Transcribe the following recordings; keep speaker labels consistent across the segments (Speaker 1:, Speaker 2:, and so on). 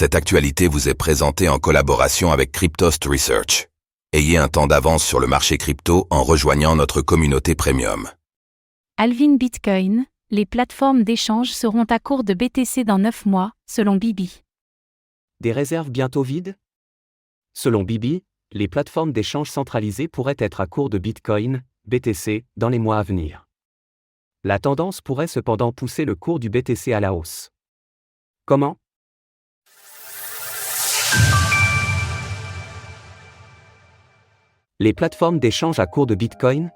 Speaker 1: Cette actualité vous est présentée en collaboration avec Cryptost Research. Ayez un temps d'avance sur le marché crypto en rejoignant notre communauté premium.
Speaker 2: Halving Bitcoin, les plateformes d'échange seront à court de BTC dans 9 mois, selon Bibi.
Speaker 3: Des réserves bientôt vides? Selon Bibi, les plateformes d'échange centralisées pourraient être à court de Bitcoin, BTC, dans les mois à venir. La tendance pourrait cependant pousser le cours du BTC à la hausse. Comment? Les plateformes d'échange à court de Bitcoin?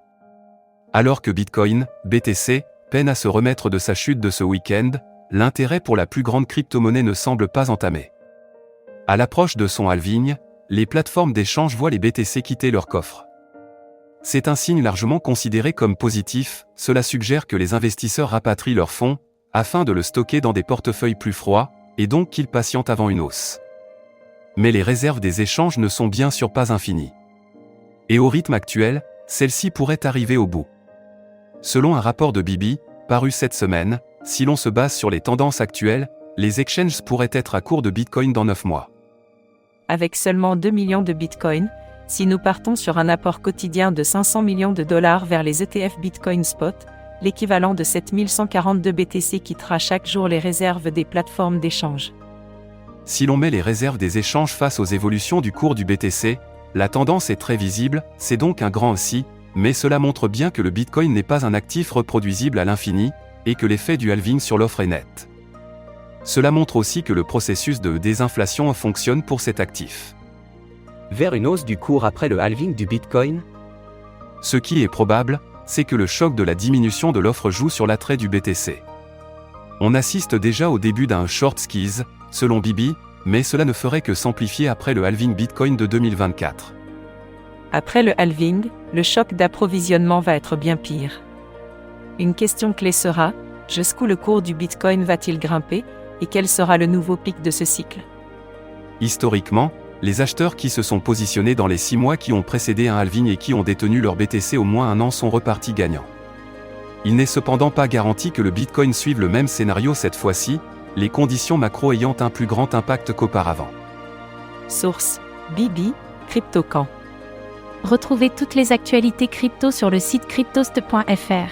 Speaker 4: Alors que Bitcoin, BTC, peine à se remettre de sa chute de ce week-end, l'intérêt pour la plus grande crypto-monnaie ne semble pas entamé. À l'approche de son halving, les plateformes d'échange voient les BTC quitter leur coffre. C'est un signe largement considéré comme positif, cela suggère que les investisseurs rapatrient leurs fonds, afin de le stocker dans des portefeuilles plus froids, et donc qu'ils patientent avant une hausse. Mais les réserves des échanges ne sont bien sûr pas infinies. Et au rythme actuel, celles-ci pourraient arriver au bout. Selon un rapport de Bibi, paru cette semaine, si l'on se base sur les tendances actuelles, les exchanges pourraient être à court de Bitcoin dans 9 mois.
Speaker 5: Avec seulement 2 millions de Bitcoin, si nous partons sur un apport quotidien de 500 millions de dollars vers les ETF Bitcoin Spot, l'équivalent de 7142 BTC quittera chaque jour les réserves des plateformes d'échange.
Speaker 4: Si l'on met les réserves des échanges face aux évolutions du cours du BTC, la tendance est très visible, c'est donc un grand aussi, mais cela montre bien que le Bitcoin n'est pas un actif reproduisible à l'infini, et que l'effet du halving sur l'offre est net. Cela montre aussi que le processus de désinflation fonctionne pour cet actif.
Speaker 3: Vers une hausse du cours après le halving du Bitcoin?
Speaker 4: Ce qui est probable, c'est que le choc de la diminution de l'offre joue sur l'attrait du BTC. On assiste déjà au début d'un short squeeze, selon Bibi, mais cela ne ferait que s'amplifier après le halving Bitcoin de 2024.
Speaker 5: Après le halving, le choc d'approvisionnement va être bien pire. Une question clé sera, jusqu'où le cours du Bitcoin va-t-il grimper, et quel sera le nouveau pic de ce cycle?
Speaker 4: Historiquement, les acheteurs qui se sont positionnés dans les 6 mois qui ont précédé un halving et qui ont détenu leur BTC au moins un an sont repartis gagnants. Il n'est cependant pas garanti que le Bitcoin suive le même scénario cette fois-ci, les conditions macro ayant un plus grand impact qu'auparavant.
Speaker 5: Source: Bibi, CryptoCamp.
Speaker 2: Retrouvez toutes les actualités crypto sur le site cryptost.fr.